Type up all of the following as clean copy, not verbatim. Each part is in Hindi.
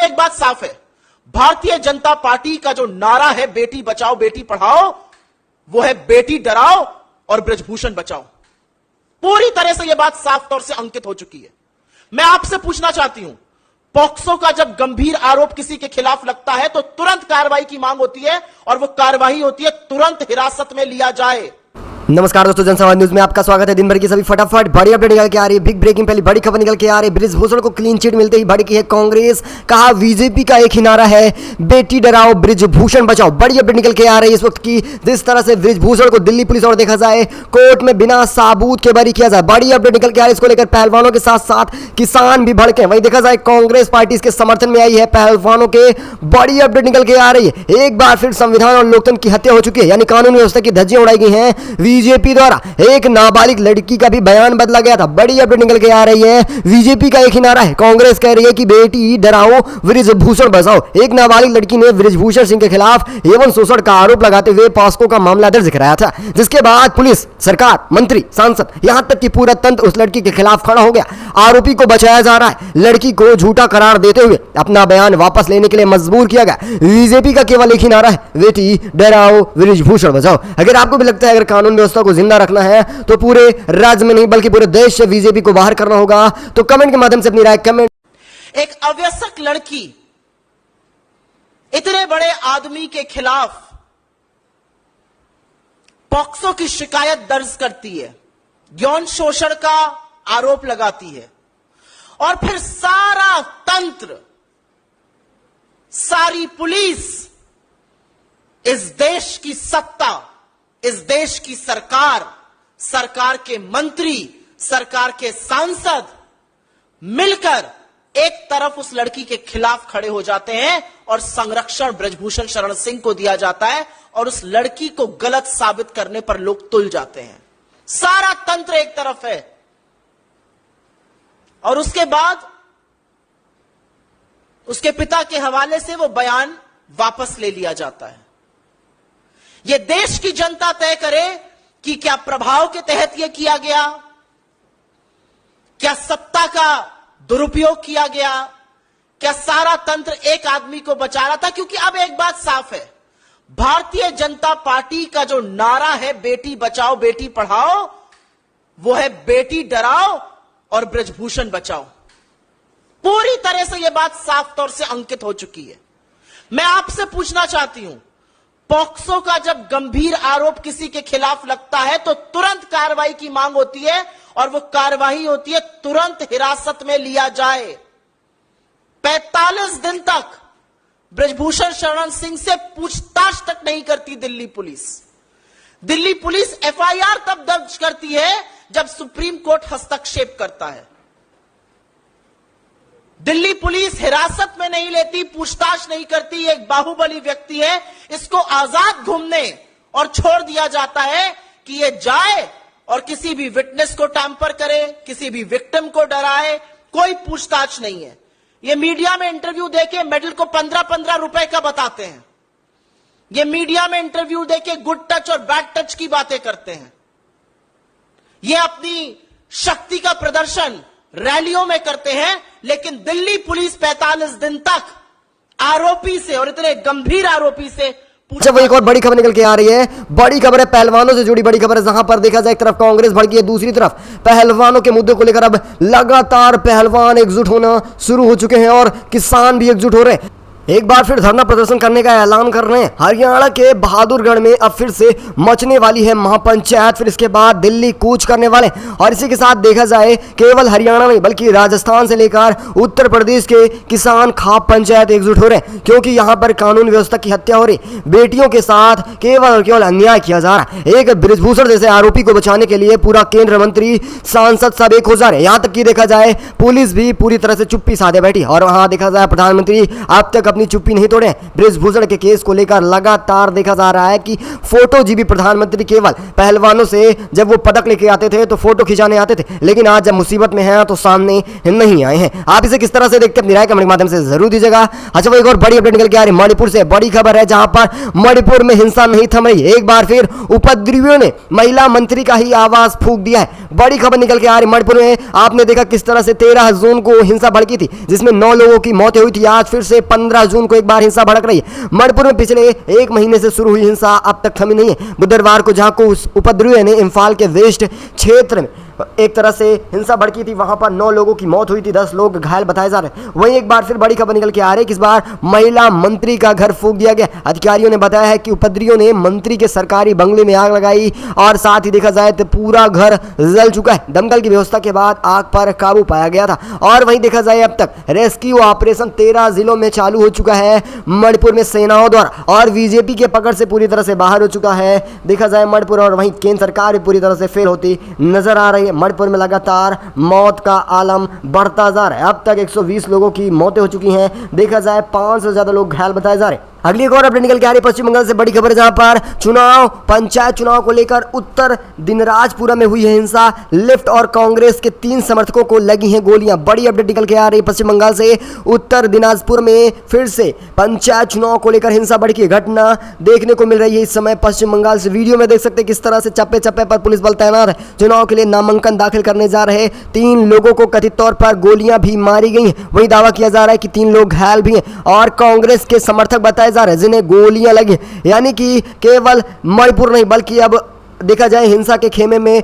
एक बात साफ है, भारतीय जनता पार्टी का जो नारा है बेटी बचाओ बेटी पढ़ाओ, वो है बेटी डराओ और ब्रजभूषण बचाओ। पूरी तरह से यह बात साफ तौर से अंकित हो चुकी है। मैं आपसे पूछना चाहती हूं, पॉक्सो का जब गंभीर आरोप किसी के खिलाफ लगता है तो तुरंत कार्रवाई की मांग होती है और वो कार्रवाई होती है तुरंत हिरासत में लिया जाए। नमस्कार दोस्तों, जनसंवाद न्यूज में आपका स्वागत है। दिन भर की सभी फटाफट बड़ी अपडेट निकल के आ रही है। बिग ब्रेकिंग पहली बड़ी खबर निकल के आ रही है। ब्रिजभूषण को क्लीन चिट मिलते ही भड़की है कांग्रेस। कहा बीजेपी का एक ही नारा है, बेटी डराओ ब्रिजभूषण बचाओ। बड़ी अपडेट निकल के आ रही है इस वक्त की, जिस तरह से ब्रिजभूषण को दिल्ली पुलिस और देखा जाए कोर्ट में बिना साबूत के बरी किया जाए। बड़ी अपडेट निकल के आ रही है। इसको लेकर पहलवानों के साथ साथ किसान भी भड़के। वहीं देखा जाए कांग्रेस पार्टी इसके समर्थन में आई है पहलवानों के। बड़ी अपडेट निकल के आ रही है। एक बार फिर संविधान और लोकतंत्र की हत्या हो चुकी है, यानी कानून व्यवस्था की धज्जियां उड़ाई गई हैं बीजेपी द्वारा। एक नाबालिग लड़की का भी बयान बदला गया था। बड़ी अपडेट निकल के आ रही है। बीजेपी का एक ही नारा है, कांग्रेस कह रही है कि बेटी डराओ ब्रिजभूषण बचाओ। एक नाबालिग लड़की ने ब्रिजभूषण सिंह के खिलाफ यौन शोषण का आरोप लगाते हुए पॉक्सो का मामला दर्ज कराया था, जिसके बाद पुलिस, सरकार, मंत्री, सांसद, यहां तक कि पूरा तंत्र उस लड़की के खिलाफ खड़ा हो गया। आरोपी को बचाया जा रहा है। लड़की को झूठा करार देते हुए अपना बयान वापस लेने के लिए मजबूर किया गया। बीजेपी का केवल एक ही नारा है, बेटी डराओ ब्रिजभूषण बचाओ। अगर आपको भी लगता है अगर कानून व्यवस्था को जिंदा रखना है तो पूरे राज्य में नहीं बल्कि पूरे देश से बीजेपी को बाहर करना होगा, तो कमेंट के माध्यम से अपनी राय कमेंट। एक अवयस्क लड़की इतने बड़े आदमी के खिलाफ पॉक्सो की शिकायत दर्ज करती है, यौन शोषण का आरोप लगाती है, और फिर सारा तंत्र, सारी पुलिस, इस देश की सत्ता, इस देश की सरकार, सरकार के मंत्री, सरकार के सांसद मिलकर एक तरफ उस लड़की के खिलाफ खड़े हो जाते हैं और संरक्षण ब्रजभूषण शरण सिंह को दिया जाता है और उस लड़की को गलत साबित करने पर लोग तुल जाते हैं। सारा तंत्र एक तरफ है और उसके बाद उसके पिता के हवाले से वो बयान वापस ले लिया जाता है। यह देश की जनता तय करे कि क्या प्रभाव के तहत यह किया गया, क्या सत्ता का दुरुपयोग किया गया, क्या सारा तंत्र एक आदमी को बचा रहा था। क्योंकि अब एक बात साफ है, भारतीय जनता पार्टी का जो नारा है बेटी बचाओ बेटी पढ़ाओ, वो है बेटी डराओ और ब्रजभूषण बचाओ। पूरी तरह से यह बात साफ तौर से अंकित हो चुकी है। मैं आपसे पूछना चाहती हूं, पॉक्सो का जब गंभीर आरोप किसी के खिलाफ लगता है तो तुरंत कार्रवाई की मांग होती है और वो कार्रवाई होती है तुरंत हिरासत में लिया जाए। 45 दिन तक ब्रजभूषण शरण सिंह से पूछताछ तक नहीं करती Delhi police. Delhi police FIR तब दर्ज करती है जब सुप्रीम कोर्ट हस्तक्षेप करता है। दिल्ली पुलिस हिरासत में नहीं लेती, पूछताछ नहीं करती। एक बाहुबली व्यक्ति है, इसको आजाद घूमने और छोड़ दिया जाता है कि ये जाए और किसी भी विटनेस को टैंपर करे, किसी भी विक्टिम को डराए। कोई पूछताछ नहीं है। ये मीडिया में इंटरव्यू देके मेडल को 15-15 रुपए का बताते हैं। ये मीडिया में इंटरव्यू देके गुड टच और बैड टच की बातें करते हैं। ये अपनी शक्ति का प्रदर्शन रैलियों में करते हैं, लेकिन दिल्ली पुलिस 45 दिन तक आरोपी से, और इतने गंभीर आरोपी से जब एक और बड़ी खबर निकल के आ रही है। बड़ी खबर है पहलवानों से जुड़ी बड़ी खबर है, जहां पर देखा जाए एक तरफ कांग्रेस भड़की है, दूसरी तरफ पहलवानों के मुद्दे को लेकर अब लगातार पहलवान एकजुट होना शुरू हो चुके हैं और किसान भी एकजुट हो रहे हैं। एक बार फिर धरना प्रदर्शन करने का ऐलान कर रहे हैं। हरियाणा के बहादुरगढ़ में अब फिर से मचने वाली है महापंचायत, फिर इसके बाद दिल्ली कूच करने वाले। और इसी के साथ देखा जाए केवल हरियाणा नहीं बल्कि राजस्थान से लेकर उत्तर प्रदेश के किसान खाप पंचायत एकजुट हो रहे हैं, क्योंकि यहाँ पर कानून व्यवस्था की हत्या हो रही, बेटियों के साथ केवल और केवल अन्याय किया जा रहा है। एक ब्रिजभूषण जैसे आरोपी को बचाने के लिए पूरा केंद्र मंत्री, सांसद सब एक हो जा रहे हैं। यहाँ तक कि देखा जाए पुलिस भी पूरी तरह से चुप्पी साधे बैठी और वहां देखा जाए प्रधानमंत्री अब तक अपनी चुप्पी नहीं तोड़े। बृजभूषण के केस को लेकर लगातार देखा जा रहा है कि फोटो जीबी प्रधानमंत्री केवल पहलवानों से जब वो पदक लेके आते थे तो फोटो खिंचाने आते थे, लेकिन आज जब मुसीबत में हैं तो सामने नहीं आए हैं। आप इसे किस तरह से देखते हैं अपनी राय कमेंट के माध्यम से जरूर दीजिएगा। अच्छा, वो एक और बड़ी अपडेट निकल के आ रही मणिपुर से। बड़ी खबर है जहां पर मणिपुर में हिंसा नहीं थम रही, एक बार फिर उपद्रवियों ने महिला मंत्री का ही आवाज फूंक दिया है। बड़ी खबर निकल के आ रही मणिपुर में। आपने देखा किस तरह से 13 जून को हिंसा भड़की थी जिसमें 9 लोगों की मौत हुई थी। आज फिर से 15 जून को एक बार हिंसा भड़क रही है। मणिपुर में पिछले एक महीने से शुरू हुई हिंसा अब तक थमी नहीं है। बुधवार को जहां को उपद्रवियों ने इम्फाल के वेस्ट क्षेत्र में एक तरह से हिंसा भड़की थी, वहां पर 9 लोगों की मौत हुई थी, 10 लोग घायल बताए जा रहे हैं। वहीं एक बार फिर बड़ी खबर निकल के आ रही है कि इस बार महिला मंत्री का घर फूंक दिया गया। अधिकारियों ने बताया है कि उपद्रवियों ने मंत्री के सरकारी बंगले में आग लगाई और साथ ही देखा जाए तो पूरा घर जल चुका है। दमकल की व्यवस्था के बाद आग पर काबू पाया गया था। और वहीं देखा जाए अब तक रेस्क्यू ऑपरेशन 13 जिलों में चालू हो चुका है मणिपुर में सेनाओं द्वारा, और बीजेपी के पकड़ से पूरी तरह से बाहर हो चुका है देखा जाए मणिपुर। और वहीं केंद्र सरकार भी पूरी तरह से फेल होती नजर आ रही है। मणिपुर में लगातार मौत का आलम बढ़ता जा रहा है। अब तक 120 लोगों की मौतें हो चुकी हैं, देखा जाए 500 से ज्यादा लोग घायल बताए जा रहे हैं। अगली एक और अपडेट निकल के आ रही है पश्चिम बंगाल से। बड़ी खबर है जहां पर पंचायत चुनाव को लेकर उत्तर दिनाजपुर में हुई है हिंसा। लेफ्ट और कांग्रेस के 3 समर्थकों को लगी हैं गोलियां। बड़ी अपडेट निकल के आ रही है पश्चिम बंगाल से। उत्तर दिनाजपुर में फिर से पंचायत चुनाव को लेकर हिंसा भड़की घटना देखने को मिल रही है इस समय पश्चिम बंगाल से। वीडियो में देख सकते हैं किस तरह से चप्पे चप्पे पर पुलिस बल तैनात है। चुनाव के लिए नामांकन दाखिल करने जा रहे 3 लोगों को कथित तौर पर गोलियां भी मारी गई हैं। वही दावा किया जा रहा है कि 3 लोग घायल भी हैं और कांग्रेस के समर्थक बताए जा रहे हैं जिन्हें गोलियां लगी। यानी कि केवल मणिपुर नहीं बल्कि अब देखा जाए हिंसा के खेमे में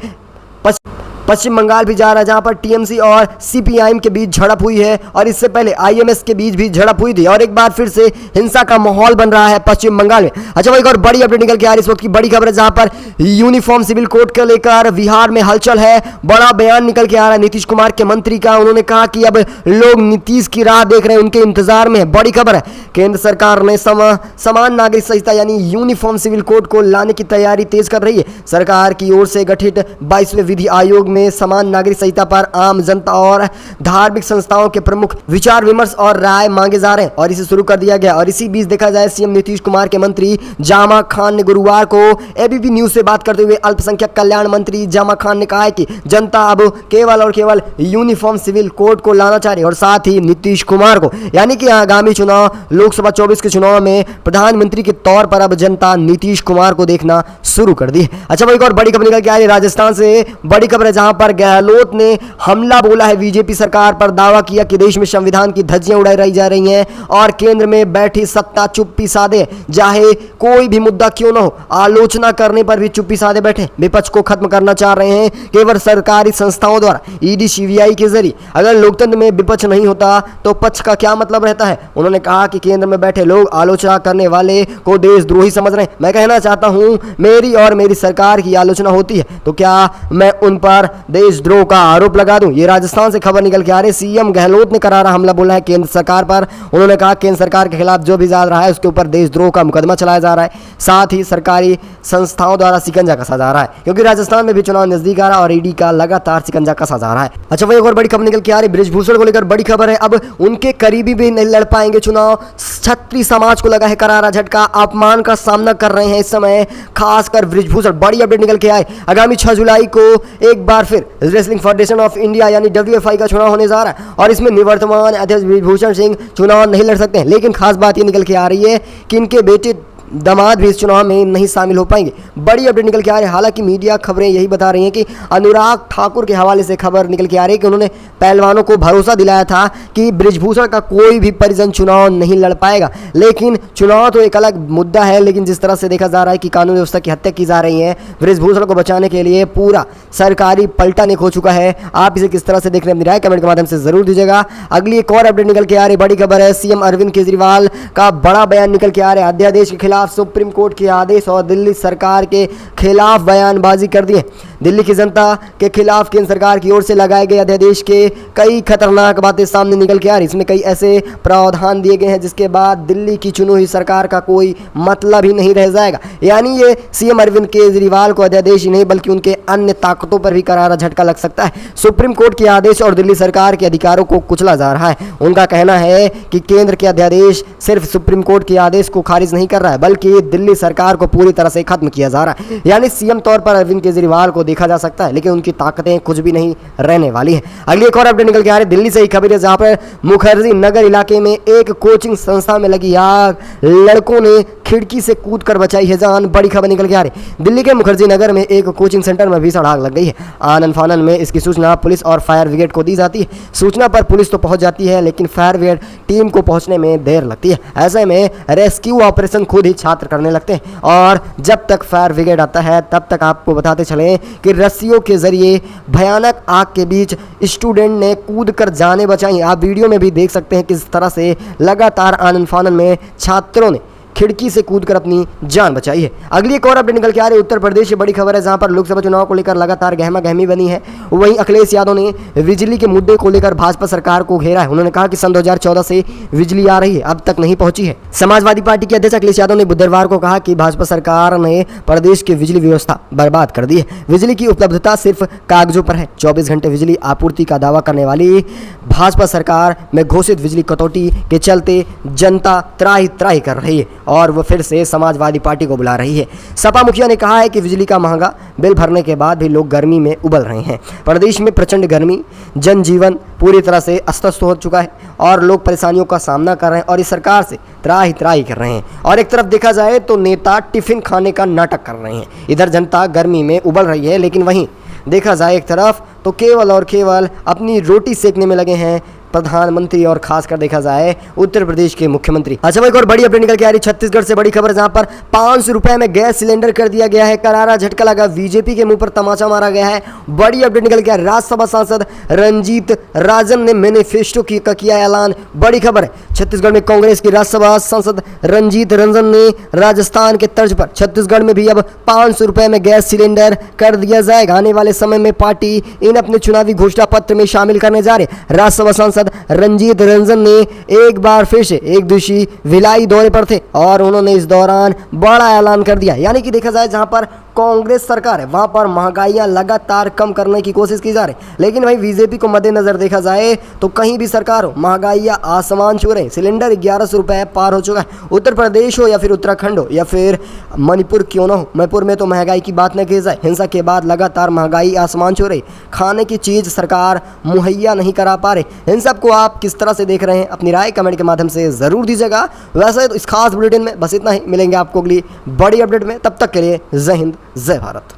पश्चिम बंगाल भी जा रहा है जहां पर टीएमसी और सीपीआईएम के बीच झड़प हुई है और इससे पहले आईएमएस के बीच भी झड़प हुई थी और एक बार फिर से हिंसा का माहौल बन रहा है पश्चिम बंगाल में। अच्छा, एक और बड़ी अपडेट निकल के आ रही है इस वक्त की बड़ी खबर है जहां पर यूनिफॉर्म सिविल कोड को लेकर बिहार में हलचल है। बड़ा बयान निकल के आ रहा है नीतीश कुमार के मंत्री का। उन्होंने कहा कि अब लोग नीतीश की राह देख रहे हैं, उनके इंतजार में है। बड़ी खबर है केंद्र सरकार ने समान नागरिक संहिता यानी यूनिफॉर्म सिविल कोड को लाने की तैयारी तेज कर रही है। सरकार की ओर से गठित 22वें विधि आयोग में समान नागरिक संहिता पर आम जनता और धार्मिक संस्थाओं के प्रमुख विचार विमर्श और राय मांगे जा रहे हैं और इसे शुरू कर दिया गया। और इसी बीच देखा जाए सीएम नीतीश कुमार के मंत्री जामा खान ने गुरुवार को एबीपी न्यूज से बात करते हुए अल्पसंख्यक कल्याण मंत्री जामा खान ने कहा है कि जनता अब केवल और केवल यूनिफॉर्म सिविल कोड को लाना चाह रही है और साथ ही नीतीश कुमार को, यानी कि आगामी चुनाव लोकसभा 24 के चुनाव में प्रधानमंत्री के तौर पर अब जनता नीतीश कुमार को देखना शुरू कर दी है। अच्छा, एक और बड़ी खबर निकल के आ रही है राजस्थान से। बड़ी खबर है जहां पर गहलोत ने हमला बोला है बीजेपी सरकार पर। दावा किया कि देश में संविधान की धज्जियां उड़ाई जा रही हैं और केंद्र में बैठी सत्ता चुप्पी साधे, चाहे कोई भी मुद्दा क्यों ना हो, आलोचना करने पर भी चुप्पी साधे बैठे। विपक्ष को खत्म करना चाह रहे हैं केवल सरकारी संस्थाओं द्वारा ईडी सीबीआई के जरिए। अगर लोकतंत्र में विपक्ष नहीं होता तो पक्ष का क्या मतलब रहता है। उन्होंने कहा कि केंद्र में बैठे लोग आलोचना करने वाले को देशद्रोही समझ रहे हैं। मैं कहना चाहता हूं मेरी और मेरी सरकार की आलोचना होती है तो क्या मैं उन पर देशद्रोह का आरोप लगा दूं। ये राजस्थान से खबर निकल के आ रही है। सीएम गहलोत ने करारा हमला बोला है केंद्र सरकार पर। उन्होंने कहा केंद्र सरकार के खिलाफ जो भी जा रहा है उसके ऊपर देशद्रोह का मुकदमा चलाया जा रहा है, साथ ही सरकारी संस्थाओं द्वारा शिकंजा कसा जा रहा है क्योंकि राजस्थान में भी चुनाव नजदीक आ रहा है और ईडी का लगातार शिकंजा कसा जा रहा है। अच्छा, वही एक और बड़ी खबर निकल के आ रही है बृजभूषण को लेकर। बड़ी खबर है अब उनके करीबी भी नहीं लड़ पाएंगे चुनाव। क्षत्रिय समाज को लगा है करारा झटका, अपमान का सामना कर रहे हैं इस समय खासकर बृजभूषण। बड़ी अपडेट निकल के आए आगामी 6 जुलाई को एक बार फिर रेसलिंग फेडरेशन ऑफ इंडिया यानी WFI का चुनाव होने जा रहा है और इसमें निवर्तमान अध्यक्ष बृजभूषण सिंह चुनाव नहीं लड़ सकते हैं। लेकिन खास बात ये निकल के आ रही है कि इनके बेटे दामाद भी इस चुनाव में नहीं शामिल हो पाएंगे। बड़ी अपडेट निकल के आ रही है। हालांकि मीडिया खबरें यही बता रही हैं कि अनुराग ठाकुर के हवाले से खबर निकल के आ रही है कि उन्होंने पहलवानों को भरोसा दिलाया था कि बृजभूषण का कोई भी परिजन चुनाव नहीं लड़ पाएगा। लेकिन चुनाव तो एक अलग मुद्दा है, लेकिन जिस तरह से देखा जा रहा है कि कानून व्यवस्था की हत्या की जा रही है, बृजभूषण को बचाने के लिए पूरा सरकारी पलटन एक हो चुका है। आप इसे किस तरह से देख रहे हैं अपनी राय कमेंट के माध्यम से जरूर दीजिएगा। अगली एक और अपडेट निकल के आ रही बड़ी खबर है सीएम अरविंद केजरीवाल का बड़ा बयान निकल के आ रहा है। अध्यादेश के खिलाफ सुप्रीम कोर्ट के आदेश और दिल्ली सरकार के खिलाफ बयानबाजी कर दी है। दिल्ली की जनता के खिलाफ केंद्र सरकार की ओर से लगाए गए अध्यादेश के कई खतरनाक बातें सामने निकल के आ रही। इसमें कई ऐसे प्रावधान दिए गए हैं जिसके बाद दिल्ली की चुनी हुई सरकार का कोई मतलब ही नहीं रह जाएगा। यानी ये सीएम अरविंद केजरीवाल को अध्यादेश ही नहीं बल्कि उनके अन्य ताकतों पर भी करारा झटका लग सकता है। सुप्रीम कोर्ट के आदेश और दिल्ली सरकार के अधिकारों को कुचला जा रहा है। उनका कहना है कि केंद्र के अध्यादेश सिर्फ सुप्रीम कोर्ट के आदेश को खारिज नहीं कर रहा है बल्कि दिल्ली सरकार को पूरी तरह से खत्म किया जा रहा है। यानी सीएम तौर पर अरविंद केजरीवाल को देखा जा सकता है लेकिन उनकी ताकतें कुछ भी नहीं रहने वाली है। अगली एक और अपडेट निकल के आ रही है दिल्ली से ही खबर है, जहां पर मुखर्जी नगर इलाके में एक कोचिंग संस्था में लगी आग, लड़कों ने खिड़की से कूदकर बचाई है जान। बड़ी खबर निकल के आ रही दिल्ली के मुखर्जी नगर में एक कोचिंग सेंटर में भीषण आग लग गई है। आनन फानन में इसकी सूचना पुलिस और फायर ब्रिगेड को दी जाती है। सूचना पर पुलिस तो पहुंच जाती है लेकिन फायर ब्रिगेड टीम को पहुंचने में देर लगती है। ऐसे में रेस्क्यू ऑपरेशन खुद ही छात्र करने लगते हैं और जब तक फायर ब्रिगेड आता है तब तक आपको बताते चलें कि रस्सियों के जरिए भयानक आग के बीच स्टूडेंट ने कूद कर जाने बचाई। आप वीडियो में भी देख सकते हैं किस तरह से लगातार आनन फानन में छात्रों ने खिड़की से कूदकर अपनी जान बचाई है। अगली एक और अपडेट निकल के आ रही है उत्तर प्रदेश से बड़ी खबर है, जहां पर लोकसभा चुनाव को लेकर लगातार गहमा गहमी बनी है। वहीं अखिलेश यादव ने बिजली के मुद्दे को लेकर भाजपा सरकार को घेरा है। उन्होंने कहा कि सन 2014 से बिजली आ रही है, अब तक नहीं पहुंची है। समाजवादी पार्टी के अध्यक्ष अखिलेश यादव ने बुधवार को कहा कि भाजपा सरकार ने प्रदेश की बिजली व्यवस्था बर्बाद कर दी है। बिजली की उपलब्धता सिर्फ कागजों पर है। 24 घंटे बिजली आपूर्ति का दावा करने वाली भाजपा सरकार में घोषित बिजली कटौती के चलते जनता त्राही त्राही कर रही है और वह फिर से समाजवादी पार्टी को बुला रही है। सपा मुखिया ने कहा है कि बिजली का महंगा बिल भरने के बाद भी लोग गर्मी में उबल रहे हैं। प्रदेश में प्रचंड गर्मी, जनजीवन पूरी तरह से अस्त व्यस्त हो चुका है और लोग परेशानियों का सामना कर रहे हैं और इस सरकार से त्राही त्राही कर रहे हैं। और एक तरफ देखा जाए तो नेता टिफिन खाने का नाटक कर रहे हैं। इधर जनता गर्मी में उबल रही है लेकिन वहीं देखा जाए एक तरफ तो केवल और केवल अपनी रोटी सेकने में लगे हैं प्रधानमंत्री और खासकर देखा जाए उत्तर प्रदेश के मुख्यमंत्री। अच्छा भाई, एक और बड़ी अपडेट निकल के आ रही छत्तीसगढ़ से बड़ी खबर, जहां पर 500 रुपए में गैस सिलेंडर कर दिया गया है। करारा झटका लगा, बीजेपी के मुंह पर तमाचा मारा गया है। बड़ी अपडेट निकल के आ रही, राज्यसभा सांसद रंजीत राजन ने मैनिफेस्टो का किया ऐलान। बड़ी खबर है, छत्तीसगढ़ में कांग्रेस की राज्यसभा सांसद रंजीत रंजन ने राजस्थान के तर्ज पर छत्तीसगढ़ में भी अब 500 रुपए में गैस सिलेंडर कर दिया जाएगा। आने वाले समय में पार्टी इन अपने चुनावी घोषणा पत्र में शामिल करने जा रहे। राज्यसभा सांसद रंजीत रंजन ने एक बार फिर से एक दिवसीय भिलाई दौरे पर थे और उन्होंने इस दौरान बड़ा ऐलान कर दिया। यानी कि देखा जाए जहां पर कांग्रेस सरकार है वहां पर महंगाइयां लगातार कम करने की कोशिश की जा रही, लेकिन भाई बीजेपी को मद्देनजर देखा जाए तो कहीं भी सरकार हो महंगाइयां आसमान छू रही। सिलेंडर 1100 रुपए पार हो चुका है। उत्तर प्रदेश हो या फिर उत्तराखंड हो या फिर मणिपुर क्यों ना हो, मणिपुर में तो महंगाई की बात न की जाए। हिंसा के बाद लगातार महंगाई आसमान छू रही, खाने की चीज सरकार मुहैया नहीं करा पा रही। इन सबको आप किस तरह से देख रहे हैं, अपनी राय कमेंट के माध्यम से जरूर दीजिएगा। वैसे तो इस खास बुलेटिन में बस इतना ही, मिलेंगे आपको अगली बड़ी अपडेट में, तब तक के लिए जय हिंद जय भारत।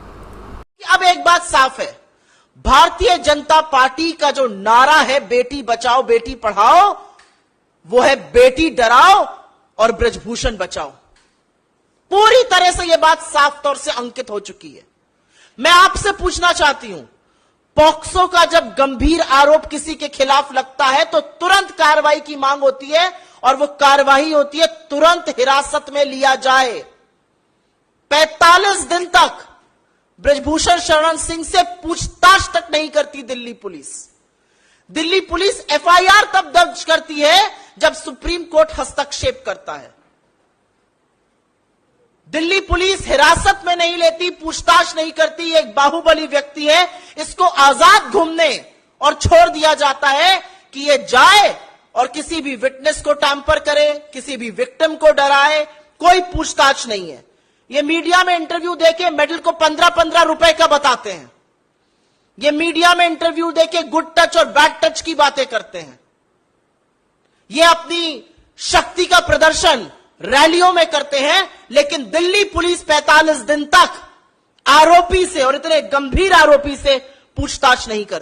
अब एक बात साफ है, भारतीय जनता पार्टी का जो नारा है बेटी बचाओ बेटी पढ़ाओ, वो है बेटी डराओ और ब्रजभूषण बचाओ। पूरी तरह से यह बात साफ तौर से अंकित हो चुकी है। मैं आपसे पूछना चाहती हूं, पॉक्सो का जब गंभीर आरोप किसी के खिलाफ लगता है तो तुरंत कार्रवाई की मांग होती है और वो कार्रवाई होती है तुरंत हिरासत में लिया जाए। 45 दिन तक ब्रजभूषण शरण सिंह से पूछताछ तक नहीं करती Delhi police. Delhi police FIR तब दर्ज करती है जब सुप्रीम कोर्ट हस्तक्षेप करता है। दिल्ली पुलिस हिरासत में नहीं लेती, पूछताछ नहीं करती। एक बाहुबली व्यक्ति है, इसको आजाद घूमने और छोड़ दिया जाता है कि ये जाए और किसी भी विटनेस को टैंपर करे, किसी भी विक्टिम को डराए। कोई पूछताछ नहीं है। ये मीडिया में इंटरव्यू देके मेडल को 15-15 रुपए का बताते हैं। ये मीडिया में इंटरव्यू देके गुड टच और बैड टच की बातें करते हैं। ये अपनी शक्ति का प्रदर्शन रैलियों में करते हैं, लेकिन दिल्ली पुलिस 45 दिन तक आरोपी से, और इतने गंभीर आरोपी से, पूछताछ नहीं करती।